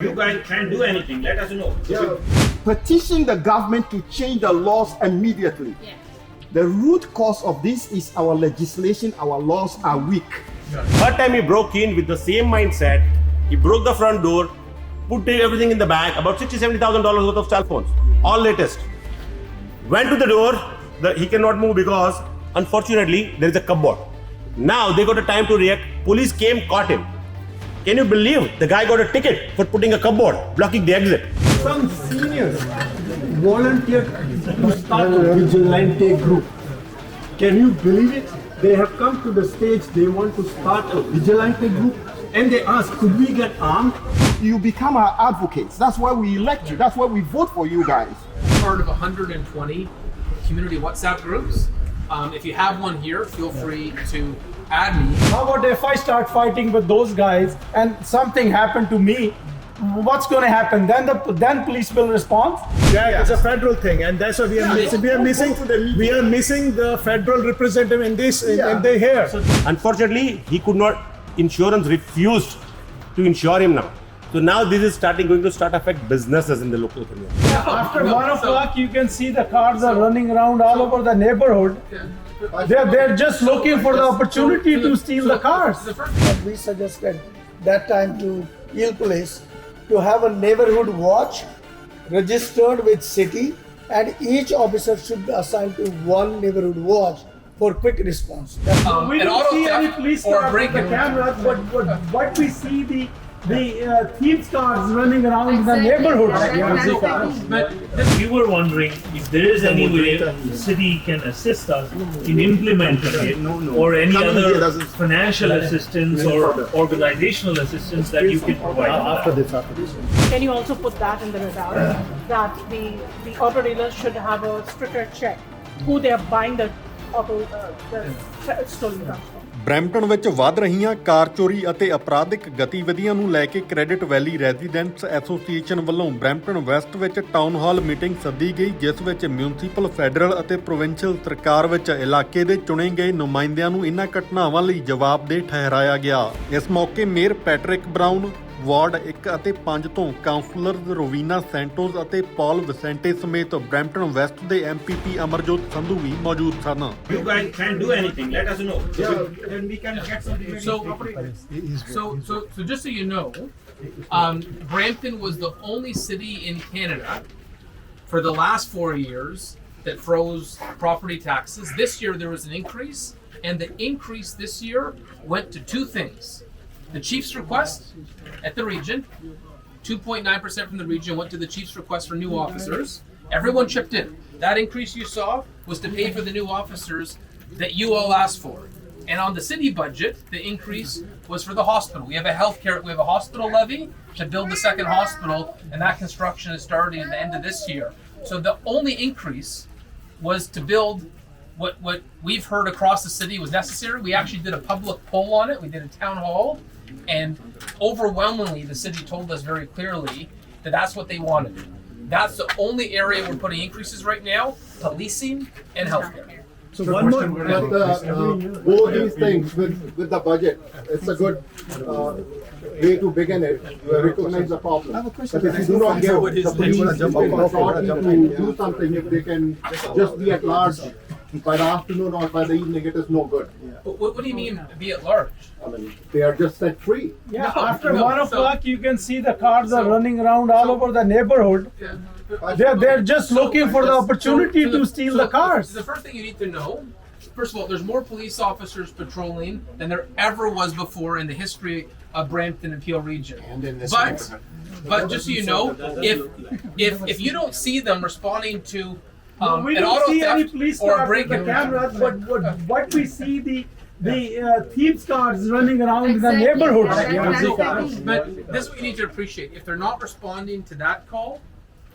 You guys can't do anything. Let us know. Petition the government to change the laws immediately. Yeah. The root cause of this is our legislation, our laws are weak. Third time he broke in with the same mindset. He broke the front door, put everything in the bag, about $60,000-$70,000 worth of cell phones, all latest. Went to the door, he cannot move because unfortunately there is a cupboard. Now they got a time to react. Police came, caught him. Can you believe the guy got a ticket for putting a cupboard, blocking the exit? Some seniors volunteered to start a vigilante group. Can you believe it? They have come to the stage, they want to start a vigilante group, and they ask, could we get armed? You become our advocates. That's why we elect you. That's why we vote for you guys. Part of 120 community WhatsApp groups. If you have one here, feel free to add me. How about if I start fighting with those guys and something happened to me? What's going to happen? Then police will respond. Yeah, it's a federal thing, and that's why we are missing. We are missing the federal representative in this. And they here. Unfortunately, he could not. Insurance refused to insure him now. So now this is going to start affect businesses in the local community. After 1 o'clock, you can see the cars are running around all over the neighborhood. They're just looking for the opportunity to steal the cars. We suggested that time to Hill Police to have a neighborhood watch registered with city, and each officer should be assigned to one neighborhood watch for quick response. We an don't auto see any theft police or cars with the break-in. cameras, but what we see the thieves cars running around in the neighborhood. But We were wondering if there is any way the city can assist us in implementing it, or any other financial assistance or organizational assistance that you can provide. After this. Can you also put that in the radar that the auto dealers should have a stricter check who they are buying the stolen cars from? Brampton ਵਿੱਚ ਵੱਧ ਰਹੀਆਂ ਕਾਰ ਚੋਰੀ ਅਤੇ ਅਪਰਾਧਿਕ ਗਤੀਵਿਧੀਆਂ ਨੂੰ ਲੈ ਕੇ credit ਵੈਲੀ residents association ਵੱਲੋਂ ਬਰੈਂਪਟਨ ਵੈਸਟ ਵਿੱਚ ਟਾਊਨ ਹਾਲ ਮੀਟਿੰਗ ਸੱਦੀ ਗਈ, ਜਿਸ ਵਿੱਚ ਮਿਊਨਿਸਪਲ, ਫੈਡਰਲ ਅਤੇ ਪ੍ਰੋਵਿੰਸ਼ੀਅਲ ਸਰਕਾਰ ਵਿੱਚ ਇਲਾਕੇ ਦੇ ਚੁਣੇ ਗਏ ਨੁਮਾਇੰਦਿਆਂ ਨੂੰ ਇਹਨਾਂ ਘਟਨਾਵਾਂ ਲਈ ਜਵਾਬਦੇਹ ਠਹਿਰਾਇਆ ਗਿਆ। ਇਸ ਮੌਕੇ ਮੇਅਰ ਪੈਟਰਿਕ ਬਰਾਊਨ, ਵਾਰਡ 1 ਅਤੇ 5 ਤੋਂ ਕਾਉਂਸਲਰ ਰੋਵੀਨਾ ਸੈਂਟੋਸ ਅਤੇ ਪੌਲ ਵਿਸੈਂਟੇ ਸਮੇਤ ਬਰੈਂਪਟਨ ਵੈਸਟ ਦੇ ਐਮਪੀਪੀ ਅਮਰਜੋਤ ਸੰਧੂ ਵੀ ਮੌਜੂਦ ਸਨ। You guys can't do anything. Let us know. Then we can get something. So just so you know, Brampton was the only city in Canada for the last 4 years that froze property taxes. This year there was an increase, and the increase this year went to two things. The chief's request at the region, 2.9% from the region went to the chief's request for new officers. Everyone chipped in. That increase you saw was to pay for the new officers that you all asked for. And on the city budget, the increase was for the hospital. We have a hospital levy to build the second hospital, and that construction is starting at the end of this year. So the only increase was to build what we've heard across the city was necessary. We actually did a public poll on it. We did a town hall, and overwhelmingly the city told us very clearly that that's what they wanted. That's the only area we're putting increases right now: policing and healthcare. So one more. Both these things with the budget, it's a good way to begin it. You recognize the problem. But if you do not give the police the authority to do something, if they can just be at large by the afternoon or by the evening, it is no good. But what do you mean be at large? I mean, they are just set free. Yeah, No, after no, 1 o'clock, you can see the cars are So- running around all over the neighborhood. They're just looking for the opportunity to steal the cars. The first thing you need to know, first of all, there's more police officers patrolling than there ever was before in the history of Brampton and Peel region. And in this But just so you know, if you don't see them responding to We an don't auto see any theft police or a cars with the break-in, cameras, but what we see the thieves cars running around in the neighborhood. But this is what you need to appreciate. If they're not responding to that call,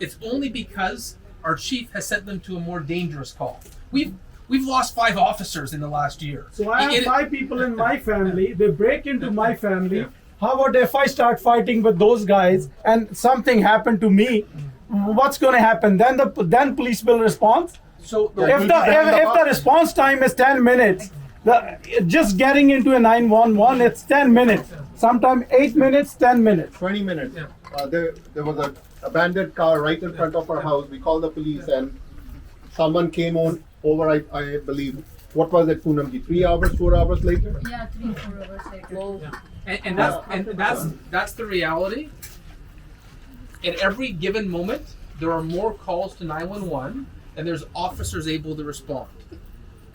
it's only because our chief has sent them to a more dangerous call. We've lost 5 officers in the last year. So I have 5 people in my family. They break into my family. How about if I start fighting with those guys and something happened to me? What's going to happen? Then police will respond. So If the response time is 10 minutes, just getting into a 911, it's 10 minutes. Sometimes 8 minutes, 10 minutes. 20 minutes. Yeah. there was an abandoned car right in front of our house. We called the police and someone came over, I believe. What was it, Poonamji? 3 hours, 4 hours later? Yeah, 3-4 hours later. And that's the reality. At every given moment, there are more calls to 911 than there's officers able to respond.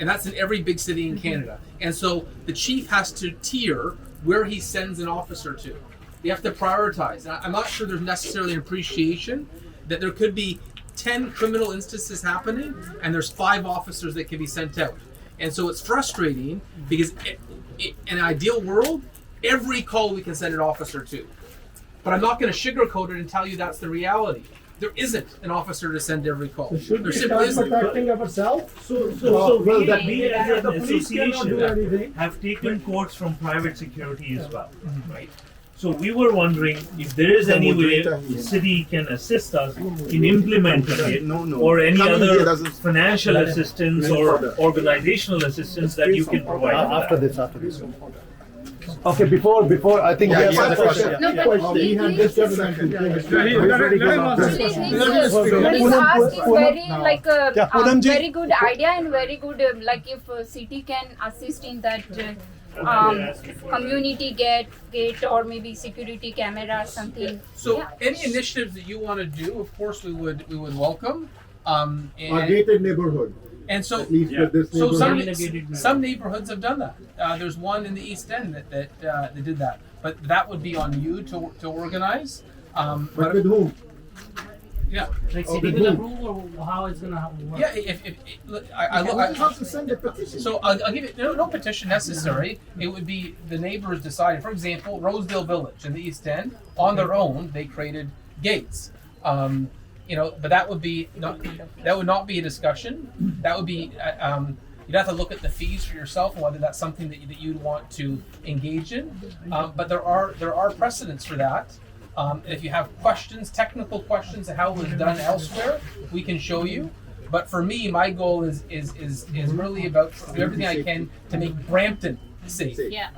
And that's in every big city in Canada. And so the chief has to tier where he sends an officer to. You have to prioritize. And I'm not sure there's necessarily an appreciation that there could be 10 criminal instances happening and there's 5 officers that can be sent out. And so it's frustrating because in an ideal world, every call we can send an officer to. But I'm not going to sugarcoat it and tell you that's the reality. There isn't an officer to send every call. Should There we simply start isn't. protecting ourselves? So that we as an the police cannot do association anything. have taken quotes from private security as well, right? So we were wondering if there is any way the city can assist us in implementing it, or any other financial assistance or organizational assistance that you can provide. After this. Okay, before I think we have another question. No, but He had please, just a second. please ask is very like a very good idea and very good like if city can assist in that community gate or maybe security camera or something. So Yeah. any initiatives that you want to do, of course, we would welcome. Our And, gated neighborhood. and so At least with this So neighborhood. some neighborhoods have done that. There's one in the East End that did that, but that would be on you to organize. But with whom? Yeah, Like Oh, city with will whom? approve or how it's gonna work? yeah. If look, I have to send a petition. So I'll give you no petition necessary. It would be the neighbors deciding. For example, Rosedale Village in the East End, on their own, they created gates. But that would not be a discussion. That would be you'd have to look at the fees for yourself and whether that's something that you'd want to engage in. But there are precedents for that. If you have questions, technical questions, of how it was done elsewhere, we can show you. But for me, my goal is really about to do everything I can to make Brampton safe. Yeah.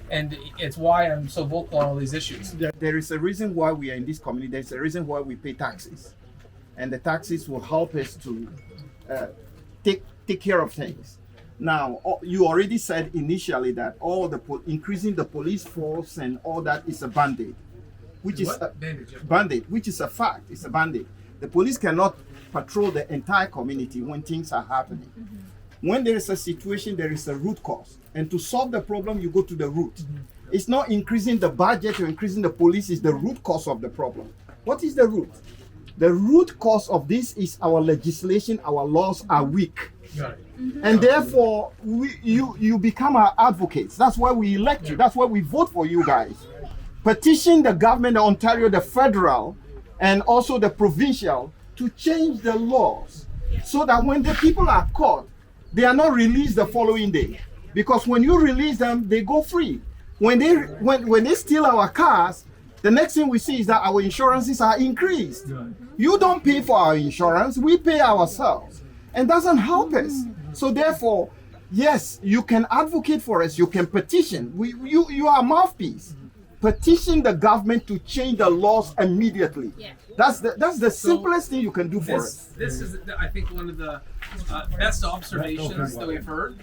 And it's why I'm so vocal on all these issues. There is a reason why we are in this community. There's a reason why we pay taxes, and the taxes will help us to take care of things. Now, you already said initially that all the increasing the police force and all that is a band-aid, which is a band-aid, which is a fact. It's a band-aid. The police cannot patrol the entire community when things are happening. When there is a situation, there is a root cause. And to solve the problem, you go to the root. It's not increasing the budget or increasing the police, it's the root cause of the problem. What is the root? The root cause of this is our legislation, our laws are weak. And therefore, you become our advocates. That's why we elect you. That's why we vote for you guys. Petition the government of Ontario, the federal, and also the provincial to change the laws so that when the people are caught, they are not released the following day. Because when you release them, they go free. When they steal our cars, the next thing we see is that our insurances are increased. You don't pay for our insurance, we pay ourselves. And doesn't help us. So therefore, yes, you can advocate for us, you can petition. You are a mouthpiece. Petition the government to change the laws immediately. Yeah. That's the simplest thing you can do for us. This is, I think, one of the best observations that we've heard.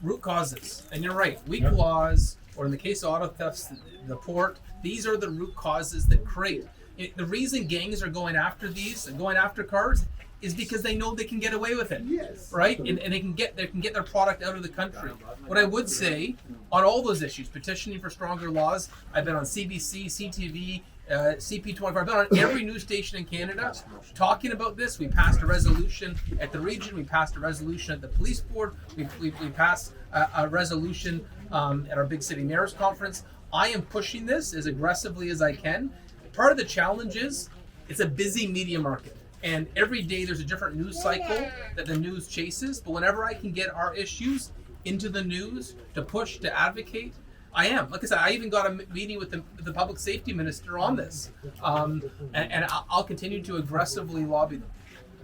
Root causes, and you're right. Weak laws, or in the case of auto thefts, the port. These are the root causes that create. The reason gangs are going after these and going after cars is because they know they can get away with it. Yes. Right? And they can get their product out of the country. What I would say on all those issues, petitioning for stronger laws, I've been on CBC, CTV, CP25. I've been on every news station in Canada talking about this. We passed a resolution at the region. We passed a resolution at the police board. We passed a resolution at our big city mayor's conference. I am pushing this as aggressively as I can. Part of the challenge is it's a busy media market. And every day there's a different news cycle that the news chases. But whenever I can get our issues into the news to push, to advocate, I am. Like I said, I even got a meeting with the public safety minister on this. And I'll continue to aggressively lobby them.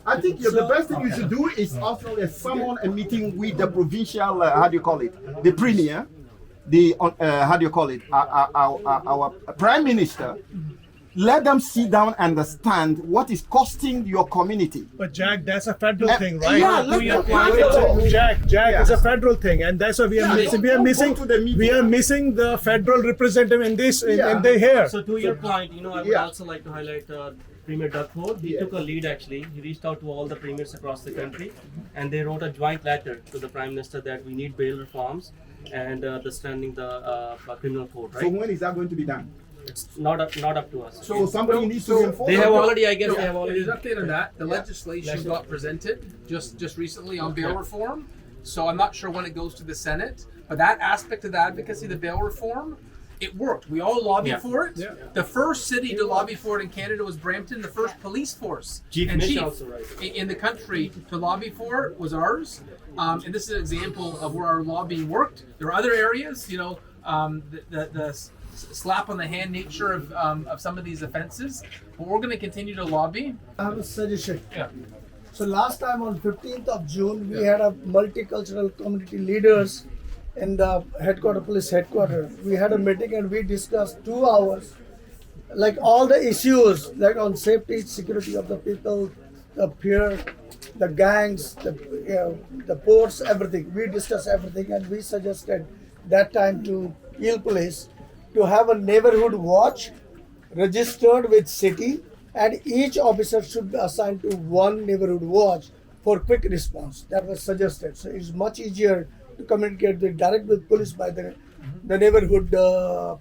I think the best thing you should do is also summon a meeting with the provincial, the premier, the how do you call it? Our prime minister. Let them sit down and understand what is costing your community. But Jack, that's a federal thing, right? Yeah, Jack, it's a federal thing, and that's why we are missing the federal representative in this in the here. So to your point, I would also like to highlight Premier Duckworth. He took a lead actually. He reached out to all the premiers across the country, and they wrote a joint letter to the Prime Minister that we need bail reforms and the standing the criminal code. Right. So when is that going to be done? It's not up to us. So somebody needs to enforce. They have already, I guess, they have already. There's an update on that. The legislation got presented just recently on bail reform. So I'm not sure when it goes to the Senate, but that aspect of the advocacy, the bail reform, it worked. We all lobbied for it. Yeah. The first city to lobby for it in Canada was Brampton. The first police force chief in the country to lobby for it was ours. And this is an example of where our lobbying worked. There are other areas, the slap on the hand nature of some of these offenses, but we're going to continue to lobby. I have a suggestion. Yeah. So last time on 15th of June, we had a multicultural community leaders in the police headquarters. We had a meeting and we discussed 2 hours, like all the issues, like on safety, security of the people, the peer, the gangs, the ports, everything. We discussed everything, and we suggested that time to Hill Police to have a neighborhood watch registered with city, and each officer should be assigned to one neighborhood watch for quick response. That was suggested. So it's much easier to communicate direct with police by the neighborhood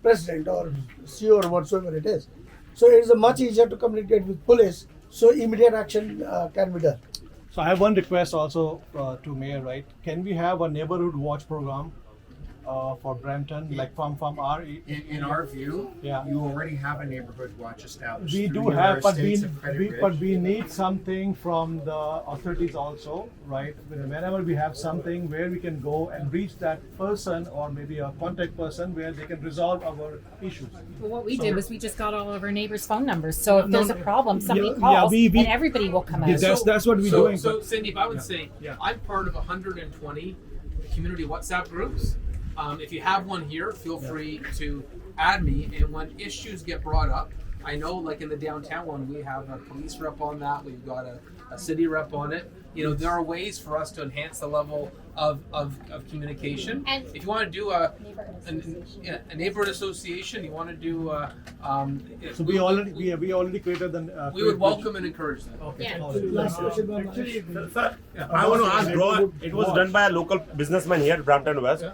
president or CEO or whatsoever it is. So it is much easier to communicate with police, so immediate action can be done. So I have one request also to Mayor, right? Can we have a neighborhood watch program for Brampton, like from our... In our view, you already have a neighborhood watch established. We do have, but we need something from the authorities also, right? Whenever we have something where we can go and reach that person or maybe a contact person where they can resolve our issues. Well, what we did was we just got all of our neighbors' phone numbers. So if there's a problem, somebody calls and everybody will come out. That's what we're doing. So Cindy, if I would say, I'm part of 120 community WhatsApp groups. If you have one here, feel free to add me. And when issues get brought up, I know like in the downtown one, we have a police rep on that. We've got a city rep on it. There are ways for us to enhance the level of communication. And if you want to do a neighborhood association, you want to do so we already created the we would welcome and encourage that. Okay. Last question. I want to ask bro, it was done by a local businessman here at Brampton West.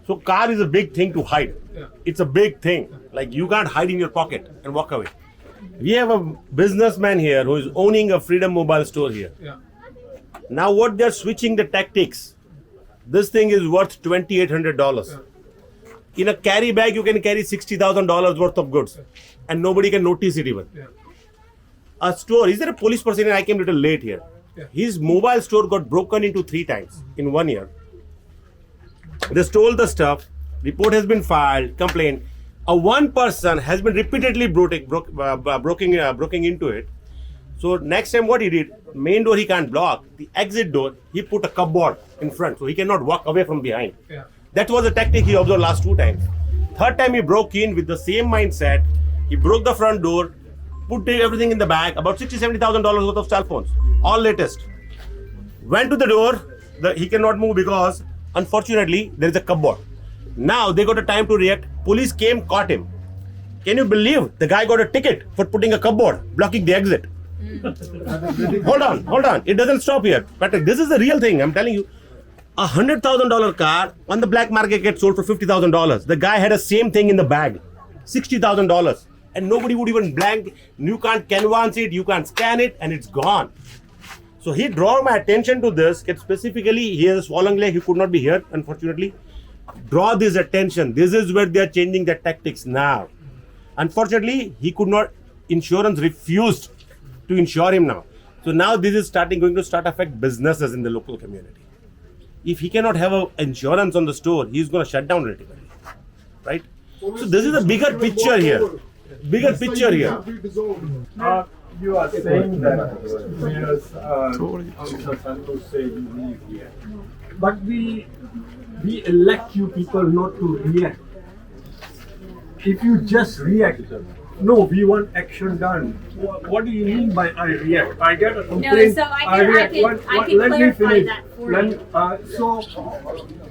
So car is a big thing to hide. It's a big thing. Like you can't hide in your pocket and walk away. We have a businessman here who is owning a Freedom Mobile store here. Now what they're switching the tactics. This thing is worth $2,800. In a carry bag, you can carry $60,000 worth of goods and nobody can notice it even. A store, is there a police person? I came a little late here. His mobile store got broken into 3 times in 1 year. They stole the stuff, report has been filed, complaint. One person has been repeatedly broken into it. So next time what he did, main door he can't block, the exit door, he put a cupboard in front so he cannot walk away from behind. That was a tactic he observed last 2 times. 3rd time he broke in with the same mindset, he broke the front door, put everything in the bag, about $60,000-$70,000 worth of cell phones, all latest. Went to the door, he cannot move because unfortunately, there is a cupboard. Now they got a time to react. Police came, caught him. Can you believe the guy got a ticket for putting a cupboard, blocking the exit? Hold on. It doesn't stop here. Patrick, this is the real thing. I'm telling you. $100,000 car on the black market gets sold for $50,000. The guy had the same thing in the bag, $60,000. And nobody would even blank. You can't canvas it, you can't scan it, and it's gone. So he drew my attention to this. Specifically, he has a swollen leg. He could not be here, unfortunately. Draw this attention. This is where they are changing their tactics now. Unfortunately, he could not. Insurance refused to insure him now. So now this is going to start affect businesses in the local community. If he cannot have a insurance on the store, he's going to shut down relatively, right? So this is a bigger picture here. You are saying that Mayor's Santosh said you leave here. But we we elect you people not to react. If you just react, no, we want action done. What do you mean by I react? I get a complaint. No, so I can let me clarify finish. that for you. So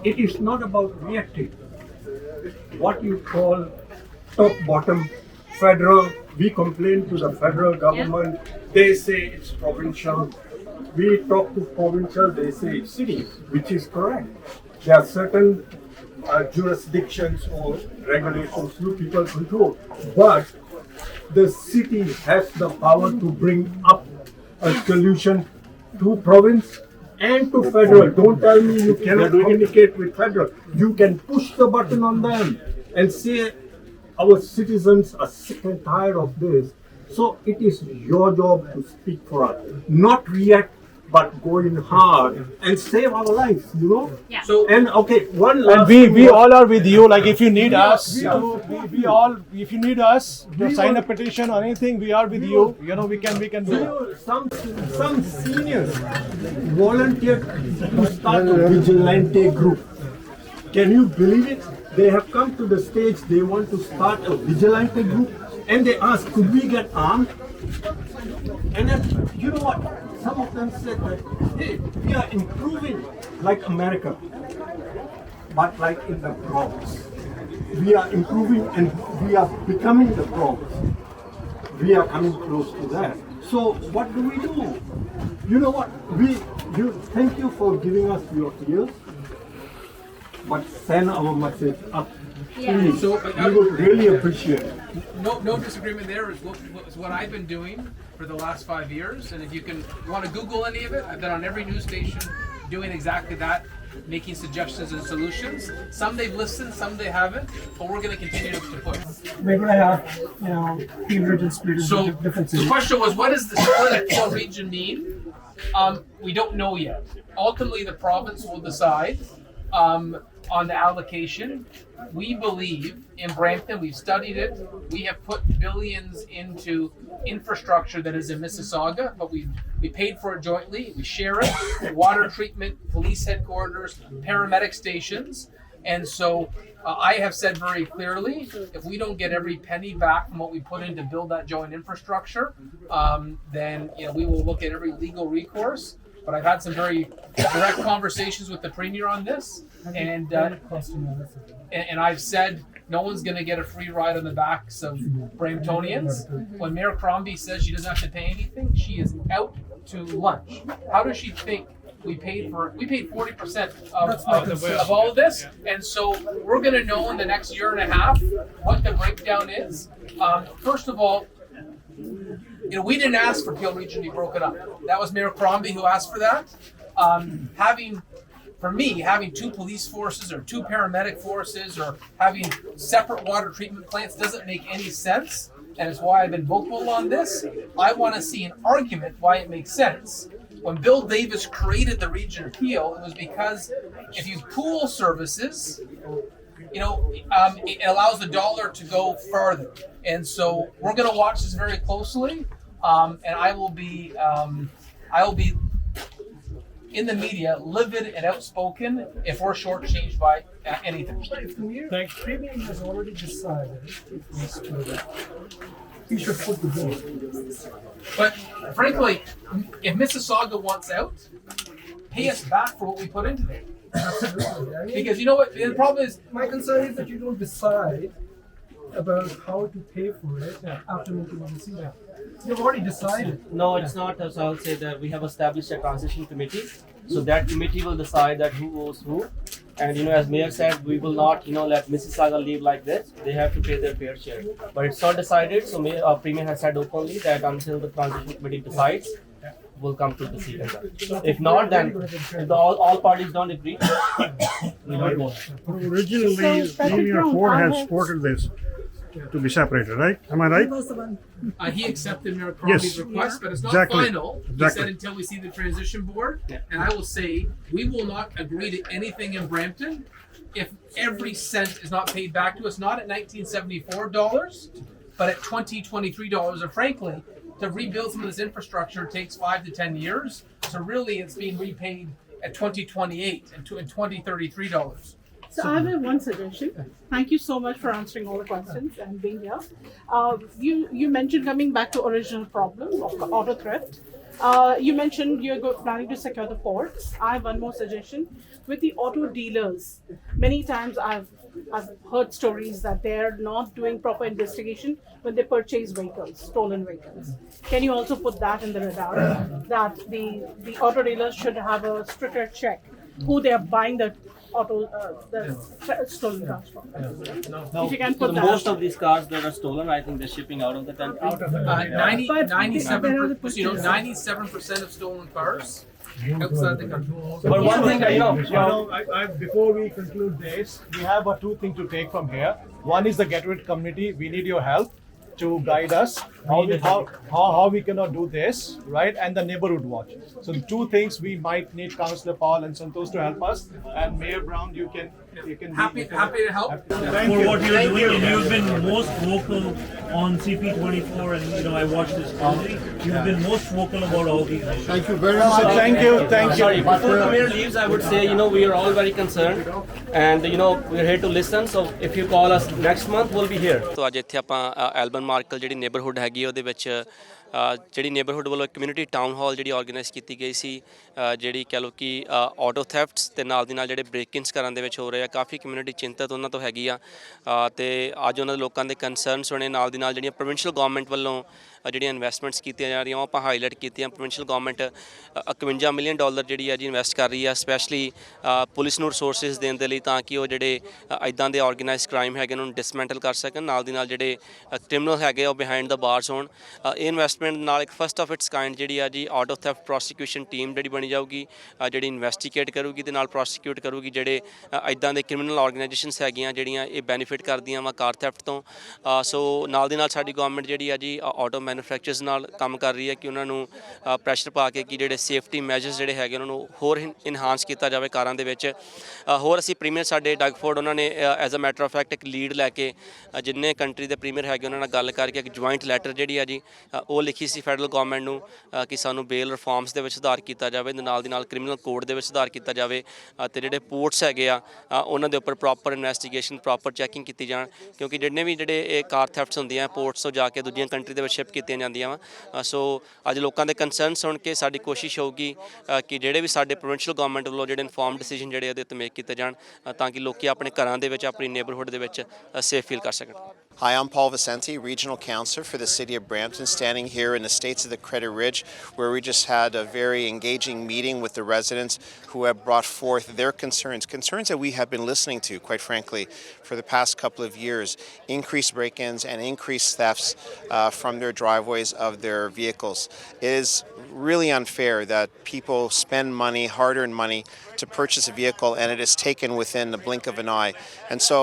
it is not about reacting. What you call top bottom federal, we complain to the federal government. They say it's provincial. We talk to provincial. They say it's city, which is correct. There are certain jurisdictions or regulations you people control, but the city has the power to bring up a solution to province and to federal. Don't tell me you cannot communicate with federal. You can push the button on them and say our citizens are sick and tired of this. So it is your job to speak for us, not react, but go in hard and save our lives, you know? Yeah. So, and okay, one last And we all are with you. Like if you need us, if you need us to sign a petition or anything, we are with you. You know, we can do it. Some seniors volunteered to start a vigilante group. Can you believe it? They have come to the stage, they want to start a vigilante group, and they ask, could we get armed? And then, you know what? Some of them said that, hey, we are improving like America, but like in the Bronx. We are improving and we are becoming the Bronx. We are coming close to that. So what do? You know what? Thank you for giving us your ears, but send our message up. Yeah. Please. So, we would really appreciate it. no disagreement there. Is what I've been doing for the last 5 years, and if you want to Google any of it, I've been on every news station doing exactly that, making suggestions and solutions. Some they've listened, some they haven't, but we're going to continue to push. We're going to have, you know, region split So the question was, what does the split of Peel region mean? We don't know yet. Ultimately, the province will decide on the allocation. We believe in Brampton, we've studied it, we have put billions into infrastructure that is in Mississauga, but we paid for it jointly, we share it, water treatment, police headquarters, paramedic stations, and so I have said very clearly, if we don't get every penny back from what we put in to build that joint infrastructure, then we will look at every legal recourse. But I've had some very direct conversations with the Premier on this, and I've said no one's going to get a free ride on the backs of Bramptonians. When Mayor Crombie says she doesn't have to pay anything, she is out to lunch. How does she think we paid 40% of all of this? And so we're going to know in the next year and a half what the breakdown is. First of all, we didn't ask for Peel Region to be broken up. That was Mayor Crombie who asked for that. Having two police forces or two paramedic forces or having separate water treatment plants doesn't make any sense. And it's why I've been vocal on this. I want to see an argument why it makes sense. When Bill Davis created the region of Peel, it was because if you pool services, it allows the dollar to go farther. And so we're going to watch this very closely, and I will be in the media, livid and outspoken if we're shortchanged by anything. Premium has already decided he should put the bill. But frankly, if Mississauga wants out, pay us back for what we put into there. Because you know what the problem is? My concern is that you don't decide about how to pay for it after making a decision. You've already decided. No, it's not. So I'll say that we have established a transition committee. So that committee will decide that who owes who. And as Mayor said, we will not let Mississauga leave like this. They have to pay their fair share. But it's not decided. So Premier has said openly that until the transition committee decides, we'll come to the seat. If not, then if all parties don't agree, we don't go. Originally, Premier Ford has supported this to be separated, right? Am I right? He accepted Mayor Crombie's request, but it's not final. He said until we see the transition board. And I will say, we will not agree to anything in Brampton if every cent is not paid back to us, not at $1974, but at $2023. And frankly, to rebuild some of this infrastructure takes 5 to 10 years. So really, it's being repaid at 2028 and $2033. So I have one suggestion. Thank you so much for answering all the questions and being here. You mentioned, coming back to original problem of auto theft. You mentioned you're planning to secure the ports. I have one more suggestion. With the auto dealers, many times I've heard stories that they're not doing proper investigation when they purchase vehicles, stolen vehicles. Can you also put that in the radar, that the auto dealers should have a stricter check who they are buying the stolen cars from? If you can put that. Most of these cars that are stolen, I think they're shipping out of the country. 97% of stolen cars outside the country. But one thing Before we conclude this, we have two things to take from here. One is the Get Rid community. We need your help to guide us how we cannot do this, right? And the neighborhood watch. So the two things we might need Councillor Paul and Santosh to help us, and Mayor Brown, you can happy to help. For what you're doing, and you've been most vocal on CP24, and I watched this closely. You've been most vocal about all these issues. Thank you very much. Thank you. Sorry, before the mayor leaves, I would say, we are all very concerned, and we're here to listen. So if you call us next month, we'll be here. तो ਅੱਜ ਇੱਥੇ ਆਪਾਂ ਐਲਬਨ ਮਾਰਕਲ ਜਿਹੜੀ neighbourhood ਹੈਗੀ ਉਹਦੇ ਵਿੱਚ ਜਿਹੜੀ neighbourhood ਵੱਲੋਂ ਕਮਿਊਨਿਟੀ ਟਾਊਨ ਹਾਲ ਜਿਹੜੀ ਆਰਗੇਨਾਈਜ਼ ਕੀਤੀ ਗਈ ਸੀ, ਜਿਹੜੀ ਕਹਿ ਲਓ ਕਿ ਆਟੋ ਥੈਫਟਸ ਤੇ ਨਾਲ ਦੀ ਨਾਲ ਜਿਹੜੇ ਬ੍ਰੇਕ-ਇਨਸ ਕਰਨ ਦੇ ਵਿੱਚ ਹੋ ਰਹੇ ਆ, ਕਾਫੀ ਕਮਿਊਨਿਟੀ ਚਿੰਤਤ ਉਹਨਾਂ ਤੋਂ ਹੈਗੀ ਆ ਤੇ ਅੱਜ ਉਹਨਾਂ ਦੇ ਲੋਕਾਂ ਦੇ ਕੰਸਰਨ ਸੁਣੇ। ਨਾਲ ਦੀ ਨਾਲ ਜਿਹੜੀਆਂ ਪ੍ਰੋਵਿੰਸ਼ੀਅਲ ਗਵਰਨਮੈਂਟ ਵੱਲੋਂ ਜਿਹੜੀਆਂ ਇਨਵੈਸਟਮੈਂਟਸ ਕੀਤੀਆਂ ਜਾ ਰਹੀਆਂ ਉਹ ਆਪਾਂ ਹਾਈਲਾਈਟ ਕੀਤੀਆਂ। ਪ੍ਰੋਵਿੰਸ਼ੀਅਲ ਗਵਰਨਮੈਂਟ $51 ਮਿਲੀਅਨ ਜਿਹੜੀ ਆ ਜੀ ਇਨਵੈਸਟ ਕਰ ਰਹੀ ਆ, ਸਪੈਸ਼ਲੀ ਪੁਲਿਸ ਨੂੰ ਰਿਸੋਰਸਿਸ ਦੇਣ ਦੇ ਲਈ, ਤਾਂ ਕਿ ਉਹ ਜਿਹੜੇ ਇੱਦਾਂ ਦੇ ਆਰਗੇਨਾਈਜ਼ਡ ਕ੍ਰਾਈਮ ਹੈਗੇ ਉਹਨਾਂ ਨੂੰ ਡਿਸਮੈਂਟਲ ਕਰ ਸਕਣ। ਨਾਲ ਦੀ ਨਾਲ ਜਿਹੜੇ ਕ੍ਰਿਮੀਨਲ ਹੈਗੇ ਉਹ ਬਿਹਾਈਂਡ ਦਾ ਬਾਰਸ ਹੋਣ। ਇਹ ਇਨਵੈਸਟਮੈਂਟ ਨਾਲ ਇੱਕ ਫਸਟ ਆਫ ਇਟਸ ਕਾਈਂਡ ਜਿਹੜੀ ਆ ਜੀ ਆਟੋ ਥੈਫਟ ਪ੍ਰੋਸੀਕਿਊਸ਼ਨ ਟੀਮ ਜਿਹੜੀ ਬਣੀ ਜਾਊਗੀ, ਜਿਹੜੀ ਇਨਵੈਸਟੀਗੇਟ ਕਰੂਗੀ ਤੇ ਨਾਲ ਪ੍ਰੋਸੀਕਿਊਟ ਕਰੂਗੀ ਜਿਹੜੇ ਇੱਦਾਂ ਦੇ ਕ੍ਰਿਮੀਨਲ ਆਰਗੇਨਾਈਜੇਸ਼ਨਸ ਹੈਗੀਆਂ ਜਿਹੜੀਆਂ ਇਹ ਬੈਨੀਫਿਟ ਕਰਦੀਆਂ ਵਾ ਕਾਰ ਥੈਫਟ ਤੋਂ। ਸੋ ਨਾਲ ਦੀ ਨਾਲ ਸਾਡੀ ਗਵਰਨਮੈਂਟ ਜਿਹੜੀ ਆ ਜੀ ਆਟੋ ਮੈਨੂਫੈਕਚਰਰਸ ਨਾਲ ਕੰਮ ਕਰ ਰਹੀ ਹੈ ਕਿ ਉਹਨਾਂ ਨੂੰ ਪ੍ਰੈਸ਼ਰ ਪਾ ਕੇ ਕਿ ਜਿਹੜੇ ਸੇਫਟੀ ਮੈਜਰਸ ਜਿਹੜੇ ਹੈਗੇ ਉਹਨਾਂ ਨੂੰ ਹੋਰ ਇਨਹਾਂਸ ਕੀਤਾ ਜਾਵੇ ਕਾਰਾਂ ਦੇ ਵਿੱਚ। ਹੋਰ ਅਸੀਂ ਪ੍ਰੀਮੀਅਰ ਸਾਡੇ ਡਗਫੋਰਡ ਉਹਨਾਂ ਨੇ as a matter of fact ਇੱਕ ਲੀਡ ਲੈ ਕੇ ਜਿੰਨੇ ਕੰਟਰੀ ਦੇ ਪ੍ਰੀਮੀਅਰ ਹੈਗੇ ਉਹਨਾਂ ਨਾਲ ਗੱਲ ਕਰਕੇ ਇੱਕ ਜੁਆਇੰਟ ਲੈਟਰ ਜਿਹੜੀ ਆ ਜੀ ਉਹ ਲਿਖੀ ਸੀ ਫੈਡਰਲ ਗਵਰਨਮੈਂਟ ਨੂੰ ਕਿ ਸਾਨੂੰ ਬੇਲ ਰਿਫਾਰਮਸ ਦੇ ਵਿੱਚ ਸੁਧਾਰ ਕੀਤਾ ਜਾਵੇ, ਨਾਲ ਦੀ ਨਾਲ ਕ੍ਰਿਮੀਨਲ ਕੋਡ ਦੇ ਵਿੱਚ ਸੁਧਾਰ ਕੀਤਾ ਜਾਵੇ ਅਤੇ ਜਿਹੜੇ ਪੋਰਟਸ ਹੈਗੇ ਆ ਉਹਨਾਂ ਦੇ ਉੱਪਰ ਪ੍ਰੋਪਰ ਇਨਵੈਸਟੀਗੇਸ਼ਨ, ਪ੍ਰੋਪਰ ਚੈਕਿੰਗ ਕੀਤੀ ਜਾਣ, ਕਿਉਂਕਿ ਜਿੰਨੇ ਵੀ ਜਿਹੜੇ ਇਹ ਕਾਰ ਥੈਫਟਸ ਹੁੰਦੀਆਂ ਪੋਰਟਸ ਤੋਂ ਜਾ ਕੇ ਦੂਜੀਆਂ ਕੰਟਰੀ ਦੇ ਵਿੱਚ ਸ਼ਿਪ ਕੀਤੀਆਂ ਜਾਂਦੀਆਂ ਵਾ। ਸੋ ਅੱਜ ਲੋਕਾਂ ਦੇ ਕੰਸਰਨ ਸੁਣ ਕੇ ਸਾਡੀ ਕੋਸ਼ਿਸ਼ ਹੋਊਗੀ ਕਿ ਜਿਹੜੇ ਵੀ ਸਾਡੇ ਪ੍ਰੋਵਿੰਸ਼ੀਅਲ ਗਵਰਨਮੈਂਟ ਵੱਲੋਂ ਜਿਹੜੇ ਇਨਫੋਰਮ ਡਿਸੀਜਨ ਜਿਹੜੇ ਇਹਦੇ ਉੱਤੇ ਮੇਕ ਕੀਤੇ ਜਾਣ ਤਾਂ ਕਿ ਲੋਕੀ ਆਪਣੇ ਘਰਾਂ ਦੇ ਵਿੱਚ, ਆਪਣੀ ਨੇਬਰਹੁੱਡ ਦੇ ਵਿੱਚ ਸੇਫ ਫੀਲ ਕਰ ਸਕਣ। Hi, I'm Paul Vicente, Regional Councillor for the City of Brampton, standing here in the States of the Credit Ridge, where we just had a very engaging meeting with the residents who have brought forth their concerns that we have been listening to, quite frankly, for the past couple of years. Increased break-ins and increased thefts from their driveways of their vehicles. It is really unfair that people spend money, hard-earned money, to purchase a vehicle and it is taken within the blink of an eye. And so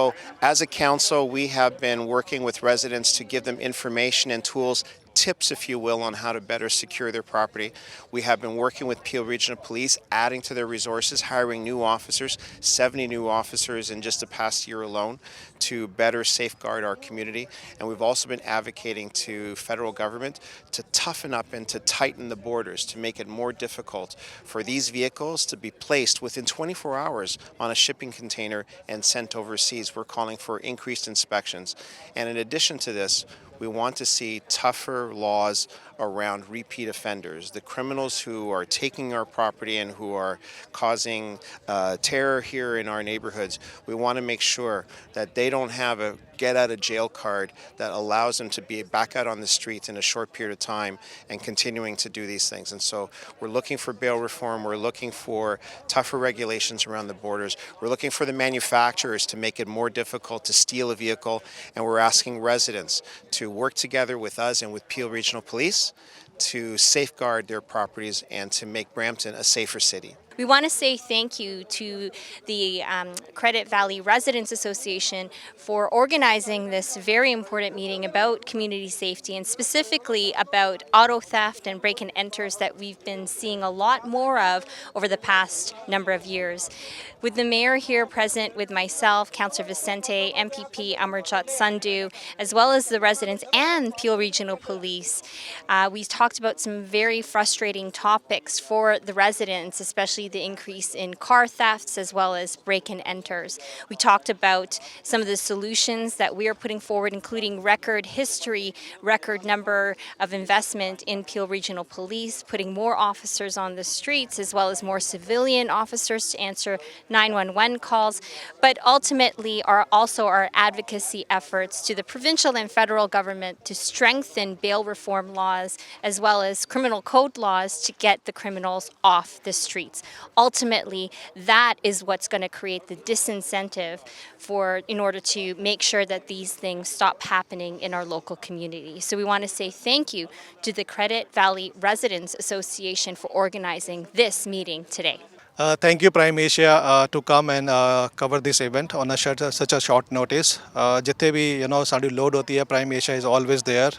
as a council, we have been working with residents to give them information and tools, tips, if you will, on how to better secure their property. We have been working with Peel Regional Police, adding to their resources, hiring new officers, 70 new officers in just the past year alone, to better safeguard our community. And we've also been advocating to federal government to toughen up and to tighten the borders, to make it more difficult for these vehicles to be placed within 24 hours on a shipping container and sent overseas. We're calling for increased inspections. And in addition to this, we want to see tougher laws around repeat offenders, the criminals who are taking our property and who are causing terror here in our neighborhoods. We want to make sure that they don't have a get out of jail card that allows them to be back out on the streets in a short period of time and continuing to do these things. And so we're looking for bail reform, we're looking for tougher regulations around the borders, we're looking for the manufacturers to make it more difficult to steal a vehicle, and we're asking residents to work together with us and with Peel Regional Police to safeguard their properties and to make Brampton a safer city. We want to say thank you to the Credit Valley Residents Association for organizing this very important meeting about community safety and specifically about auto theft and break and enters that we've been seeing a lot more of over the past number of years. With the mayor here present with myself, Councillor Vicente, MPP Amarjot Sandhu, as well as the residents and Peel Regional Police, we talked about some very frustrating topics for the residents, especially especially the increase in car thefts as well as break and enters. We talked about some of the solutions that we are putting forward, including record number of investment in Peel Regional Police, putting more officers on the streets as well as more civilian officers to answer 911 calls, but ultimately our advocacy efforts to the provincial and federal government to strengthen bail reform laws as well as criminal code laws to get the criminals off the streets. Ultimately, that is what's going to create the disincentive in order to make sure that these things stop happening in our local community. So we want to say thank you to the Credit Valley Residents Association for organizing this meeting today. Thank you, Prime Asia, to come and cover this event on such a short notice. जितने भी sari load होती है, Prime Asia is always there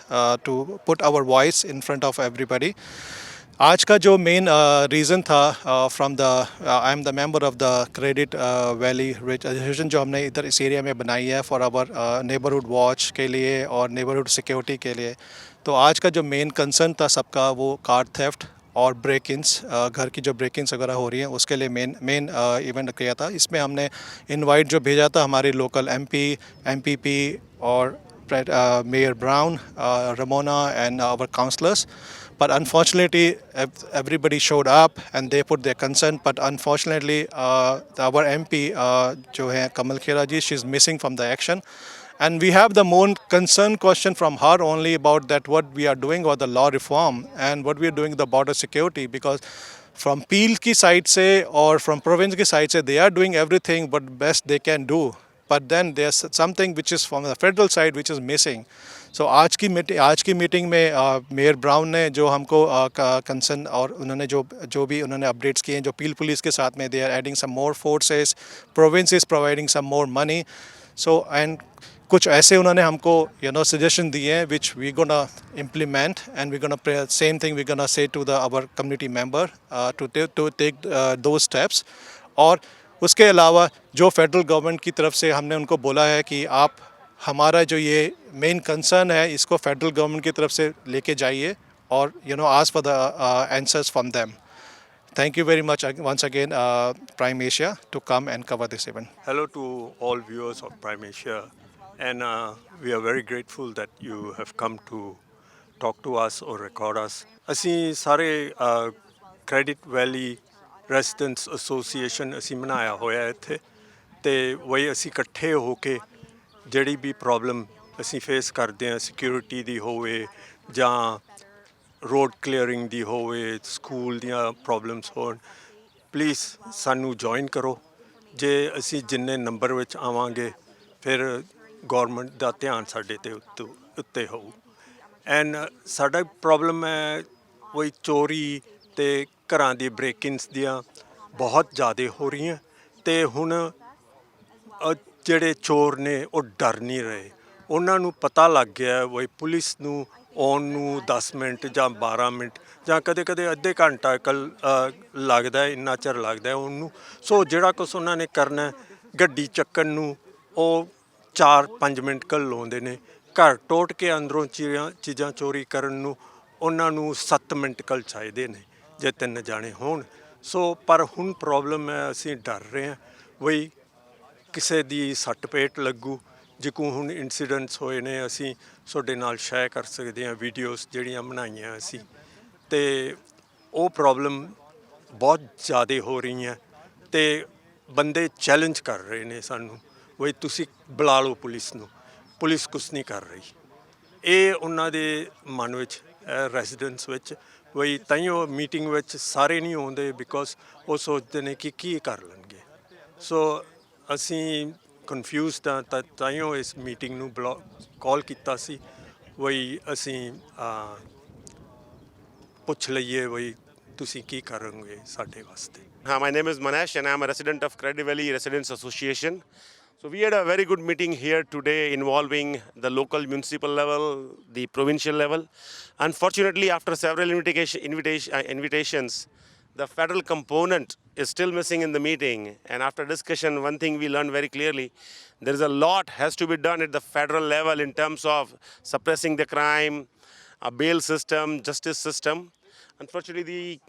to put our voice in front of everybody. आज का जो main reason था from the I am the member of the Credit Valley Ridge Association जो हमने इधर इस area में बनाई है for our neighborhood watch के लिए और neighborhood security के लिए. तो आज का जो main concern था सबका वो car theft और ब्रेक इन्स घर की जो ब्रेक इन्स वगैरह हो रही हैं उसके लिए मेन इवेंट किया था. इसमें हमने इनवाइट जो भेजा था हमारे लोकल एमपीपी और mayor Brown, Ramona and our councillors. But unfortunately, everybody showed up and they put their concern. But unfortunately, our MP, जो है कमल खेरा जी, she's missing from the action. And we have the more concern question from her only about that what we are doing or the law reform and what we are doing the border security, because from Peel ki side se or from province ki side se they are doing everything but best they can do. But then there's something which is from the federal side which is missing. So आज की meeting में mayor brown ने जो हमको concern और उन्होंने जो भी उन्होंने अपडेट्स किए हैं जो पील पुलिस के साथ में they are adding some more forces, province is providing some more money. So and कुछ ऐसे उन्होंने हमको सजेशन दिए हैं which we gonna implement and we gonna same thing we gonna say to the our community member to take those steps. और उसके अलावा जो फेडरल गवर्नमेंट की तरफ से हमने उनको बोला है कि आप हमारा जो ये मेन कंसर्न है इसको फेडरल गवर्नमेंट की तरफ से लेके जाइए और ask for the answers from them. Thank you very much once again, Prime Asia, to come and cover this event. Hello to all viewers of Prime Asia, and we are very grateful that you have come to talk to us or record us. ਅਸੀਂ ਸਾਰੇ Credit Valley Residents Association ਅਸੀਂ ਬਣਾਇਆ ਹੋਇਆ ਇੱਥੇ ਤੇ ਵਈ ਅਸੀਂ ਇਕੱਠੇ ਹੋ ਕੇ ਜਿਹੜੀ ਵੀ ਪ੍ਰੋਬਲਮ ਅਸੀਂ ਫੇਸ ਕਰਦੇ ਹਾਂ, ਸਿਕਿਉਰਿਟੀ ਦੀ ਹੋਵੇ ਜਾਂ ਰੋਡ ਕਲੀਅਰਿੰਗ ਦੀ ਹੋਵੇ, ਸਕੂਲ ਦੀਆਂ ਪ੍ਰੋਬਲਮਸ ਹੋਣ, ਪਲੀਜ਼ ਸਾਨੂੰ ਜੁਆਇਨ ਕਰੋ. ਜੇ ਅਸੀਂ ਜਿੰਨੇ ਨੰਬਰ ਵਿੱਚ ਆਵਾਂਗੇ ਫਿਰ ਗੌਰਮੈਂਟ ਦਾ ਧਿਆਨ ਸਾਡੇ ਤੇ ਉੱਤੇ ਹੋਊ. ਐਂਡ ਸਾਡਾ ਪ੍ਰੋਬਲਮ ਹੈ ਕੋਈ ਚੋਰੀ ਅਤੇ ਘਰਾਂ ਦੀ ਬ੍ਰੇਕ-ਇਨਸ ਦੀਆਂ ਬਹੁਤ ਜ਼ਿਆਦਾ ਹੋ ਰਹੀਆਂ ਅਤੇ ਹੁਣ ਜਿਹੜੇ ਚੋਰ ਨੇ ਉਹ ਡਰ ਨਹੀਂ ਰਹੇ. ਉਹਨਾਂ ਨੂੰ ਪਤਾ ਲੱਗ ਗਿਆ ਵੀ ਪੁਲਿਸ ਨੂੰ ਆਉਣ ਨੂੰ 10 ਮਿੰਟ ਜਾਂ 12 ਮਿੰਟ ਜਾਂ ਕਦੇ ਕਦੇ ਅੱਧੇ ਘੰਟਾ ਲੱਗਦਾ, ਇੰਨਾ ਚਿਰ ਲੱਗਦਾ ਉਹਨੂੰ. ਸੋ ਜਿਹੜਾ ਕੁਛ ਉਹਨਾਂ ਨੇ ਕਰਨਾ ਗੱਡੀ ਚੱਕਣ ਨੂੰ ਉਹ 4-5 ਮਿੰਟ ਲਾਉਂਦੇ ਨੇ. ਘਰ ਟੋਟ ਕੇ ਅੰਦਰੋਂ ਚੀਜ਼ਾਂ ਚੋਰੀ ਕਰਨ ਨੂੰ ਉਹਨਾਂ ਨੂੰ 7 ਮਿੰਟ ਚਾਹੀਦੇ ਨੇ ਜੇ 3 ਜਾਣੇ ਹੋਣ. ਸੋ ਪਰ ਹੁਣ ਪ੍ਰੋਬਲਮ ਹੈ ਅਸੀਂ ਡਰ ਰਹੇ ਹਾਂ ਬਈ ਕਿਸੇ ਦੀ ਸੱਟ ਪੇਟ ਲੱਗੂ. ਜਿਕੂ ਹੁਣ ਇੰਸੀਡੈਂਟਸ ਹੋਏ ਨੇ ਅਸੀਂ ਤੁਹਾਡੇ ਨਾਲ ਸ਼ੇਅਰ ਕਰ ਸਕਦੇ ਹਾਂ ਵੀਡੀਓਜ਼ ਜਿਹੜੀਆਂ ਬਣਾਈਆਂ ਅਸੀਂ, ਅਤੇ ਉਹ ਪ੍ਰੋਬਲਮ ਬਹੁਤ ਜ਼ਿਆਦਾ ਹੋ ਰਹੀਆਂ ਅਤੇ ਬੰਦੇ ਚੈਲੰਜ ਕਰ ਰਹੇ ਨੇ ਸਾਨੂੰ ਬਈ ਤੁਸੀਂ ਬੁਲਾ ਲਓ ਪੁਲਿਸ ਨੂੰ, ਪੁਲਿਸ ਕੁਛ ਨਹੀਂ ਕਰ ਰਹੀ. ਇਹ ਉਹਨਾਂ ਦੇ ਮਨ ਵਿੱਚ ਰੈਜ਼ੀਡੈਂਸ ਵਿੱਚ ਬਈ ਤਾਈਓ ਮੀਟਿੰਗ ਵਿੱਚ ਸਾਰੇ ਨਹੀਂ ਆਉਂਦੇ ਬਿਕੋਜ਼ ਉਹ ਸੋਚਦੇ ਨੇ ਕਿ ਕੀ ਕਰ ਲੈਣਗੇ. ਸੋ ਅਸੀਂ ਕਨਫਿਊਜ਼ਡ ਹਾਂ ਤਾਂ ਤਾਈਓ ਇਸ ਮੀਟਿੰਗ ਨੂੰ ਕਾਲ ਕੀਤਾ ਸੀ ਬਈ ਅਸੀਂ ਪੁੱਛ ਲਈਏ ਬਈ ਤੁਸੀਂ ਕੀ ਕਰੋਗੇ ਸਾਡੇ ਵਾਸਤੇ. My name is Manesh and I am a resident of Credit Valley Residents Association. So we had a very good meeting here today involving the local municipal level, the provincial level. Unfortunately, after several invitations, the federal component is still missing in the meeting. And after discussion, one thing we learned very clearly, there is a lot has to be done at the federal level in terms of suppressing the crime, a bail system, justice system. Unfortunately,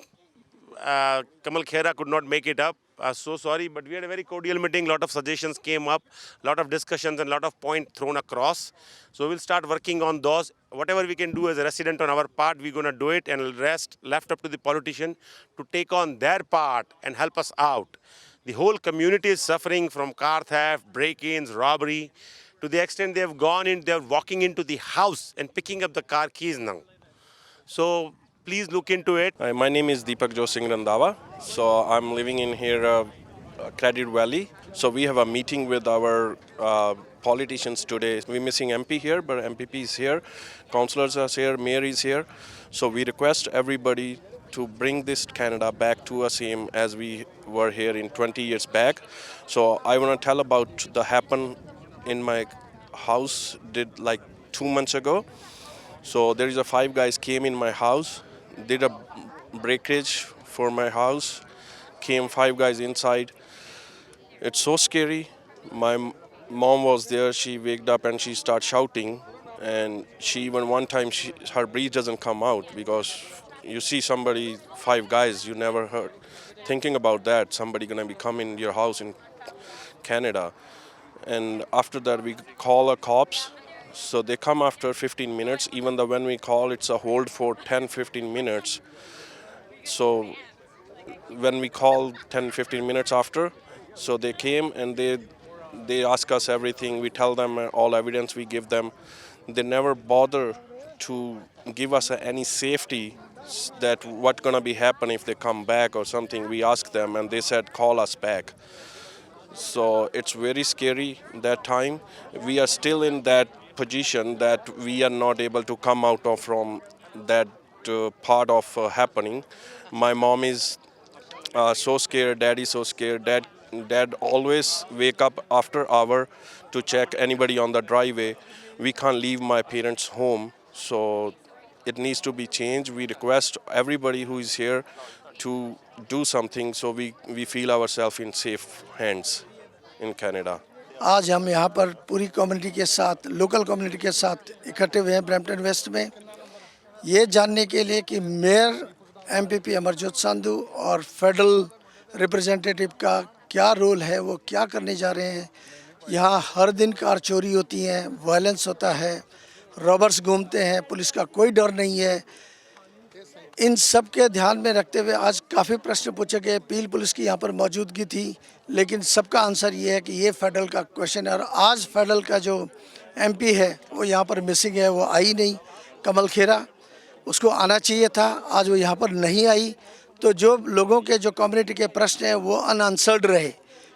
Kamal Khera could not make it up. So sorry, but we had a very cordial meeting. A lot of suggestions came up, a lot of discussions and a lot of points thrown across. So we'll start working on those. Whatever we can do as a resident on our part, we're going to do it, and rest left up to the politician to take on their part and help us out. The whole community is suffering from car theft, break-ins, robbery. To the extent they're walking into the house and picking up the car keys now. So please look into it. Hi, my name is Deepak Josing Randhawa. So I'm living in here, Credit Valley. So we have a meeting with our politicians today. We're missing MP here, but MPP is here. Councillors are here, Mayor is here. So we request everybody to bring this Canada back to a same as we were here in 20 years back. So I want to tell about the happen in my house did like 2 months ago. So there is a 5 guys came in my house, did a breakage for my house, came 5 guys inside. It's so scary. My mom was there, she waked up and she started shouting, and she even one time her breath doesn't come out because you see somebody, 5 guys, you never heard thinking about that, somebody gonna be coming in your house in Canada. And after that we call the cops. So they come after 15 minutes, even though when we call, it's a hold for 10-15 minutes. So when we call 10-15 minutes after, so they came and they ask us everything. We tell them all evidence we give them. They never bother to give us any safety that what's gonna be happen if they come back or something. We ask them and they said, call us back. So it's very scary that time. We are still in that position that we are not able to come out of from that part of happening. My mom is so scared, dad is so scared. Dad always wake up after hour to check anybody on the driveway. We can't leave my parents' home, so it needs to be changed. We request everybody who is here to do something so we feel ourselves in safe hands in Canada. आज हम यहाँ पर पूरी community के साथ, local community के साथ इकट्ठे हुए हैं ब्रैम्पटन वेस्ट में, ये जानने के लिए कि मेयर एमपीपी अमरजोत संधू और फेडरल रिप्रेजेंटेटिव का क्या रोल है, वो क्या करने जा रहे हैं। यहाँ हर दिन कार चोरी होती हैं, वायलेंस होता है, रॉबर्स घूमते हैं, पुलिस का कोई डर नहीं है। इन सब के ध्यान में रखते हुए आज काफ़ी प्रश्न पूछे गए। पील पुलिस की यहाँ पर मौजूदगी थी, लेकिन सबका आंसर ये है कि ये फेडरल का क्वेश्चन है। और आज फेडरल का जो एमपी है वो यहाँ पर मिसिंग है, वो आई नहीं। कमल खेरा, उसको आना चाहिए था, आज वो यहाँ पर नहीं आई। तो जो लोगों के जो कम्युनिटी के प्रश्न हैं वो अनआंसर्ड रहे,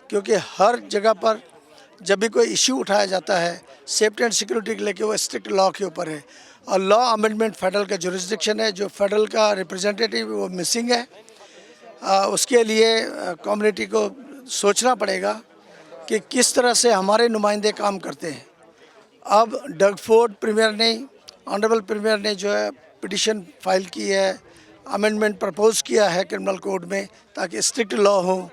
क्योंकि हर जगह पर जब भी कोई इश्यू उठाया जाता है सेफ्टी एंड सिक्योरिटी को लेके वो स्ट्रिक्ट लॉ के ऊपर है। और लॉ अमेंडमेंट फेडरल का जुरिस्डिक्शन है, जो फेडरल का रिप्रेजेंटेटिव वो मिसिंग है। उसके लिए कम्युनिटी को सोचना पड़ेगा कि किस तरह से हमारे नुमाइंदे काम करते हैं। अब डग फोर्ड प्रीमियर ने, ऑनरेबल प्रीमियर ने जो है पिटिशन फाइल की है, अमेंडमेंट प्रपोज किया है क्रिमिनल कोड में, ताकि स्ट्रिक्ट लॉ हो,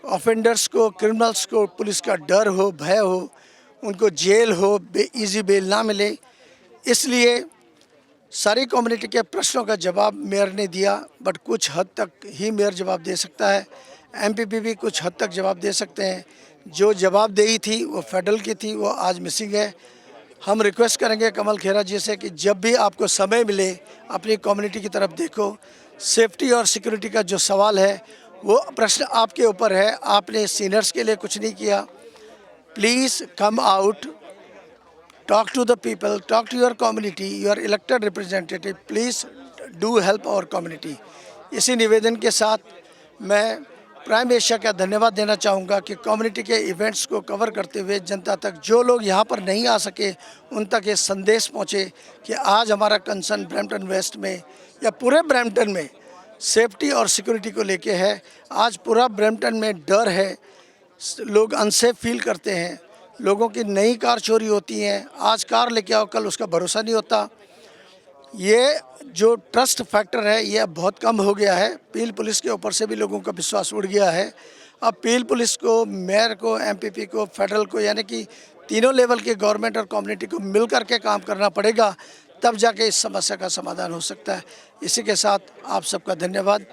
ऑफेंडर्स को, क्रिमिनल्स को पुलिस का डर हो, भय हो, उनको जेल हो, ईजी बेल ना मिले। इसलिए सारी कम्युनिटी के प्रश्नों का जवाब मेयर ने दिया, बट कुछ हद तक ही मेयर जवाब दे सकता है। एमपीपी भी कुछ हद तक जवाब दे सकते हैं। जो जवाबदेही थी वो फेडरल की थी, वो आज मिसिंग है। हम रिक्वेस्ट करेंगे कमल खेरा जी से कि जब भी आपको समय मिले अपनी कम्युनिटी की तरफ देखो। सेफ्टी और सिक्योरिटी का जो सवाल है वो प्रश्न आपके ऊपर है, आपने सीनियर्स के लिए कुछ नहीं किया। Please come out, talk to the people, talk to your community, your elected representative, please do help our community। इसी निवेदन के साथ मैं प्राइम एशिया का धन्यवाद देना चाहूँगा कि कम्युनिटी के इवेंट्स को कवर करते हुए जनता तक, जो लोग यहाँ पर नहीं आ सके उन तक ये संदेश पहुँचे कि आज हमारा कंसर्न ब्रैम्पटन वेस्ट में या पूरे ब्रैम्पटन में सेफ्टी और सिक्योरिटी को लेके है। आज पूरा ब्रैम्पटन में डर है, लोग अनसेफ फील करते हैं, लोगों की नई कार चोरी होती हैं। आज कार लेके आओ, कल उसका भरोसा नहीं होता। ये जो ट्रस्ट फैक्टर है ये अब बहुत कम हो गया है। पील पुलिस के ऊपर से भी लोगों का विश्वास उड़ गया है। अब पील पुलिस को, मेयर को, एमपीपी को, फेडरल को, यानी कि तीनों लेवल के गवर्नमेंट और कम्युनिटी को मिल करके काम करना पड़ेगा, तब जाके इस समस्या का समाधान हो सकता है। इसी के साथ आप सबका धन्यवाद।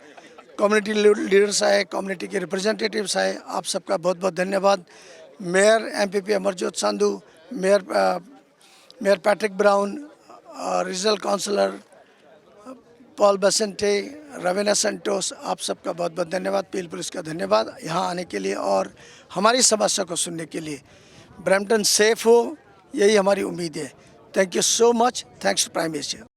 कम्युनिटी लीडर्स आए, कम्युनिटी के रिप्रेजेंटेटिव्स आए, आप सबका बहुत बहुत धन्यवाद। Mayor MPP Amarjot Sandhu, mayor Patrick Brown, regional councillor Paul Vicente, Raveena Santosh, आप सबका बहुत बहुत धन्यवाद। पील पुलिस का धन्यवाद यहाँ आने के लिए और हमारी समस्या को सुनने के लिए। ब्रैम्पटन सेफ हो, यही हमारी उम्मीद है। Thank you so much. Thanks to Prime Asia.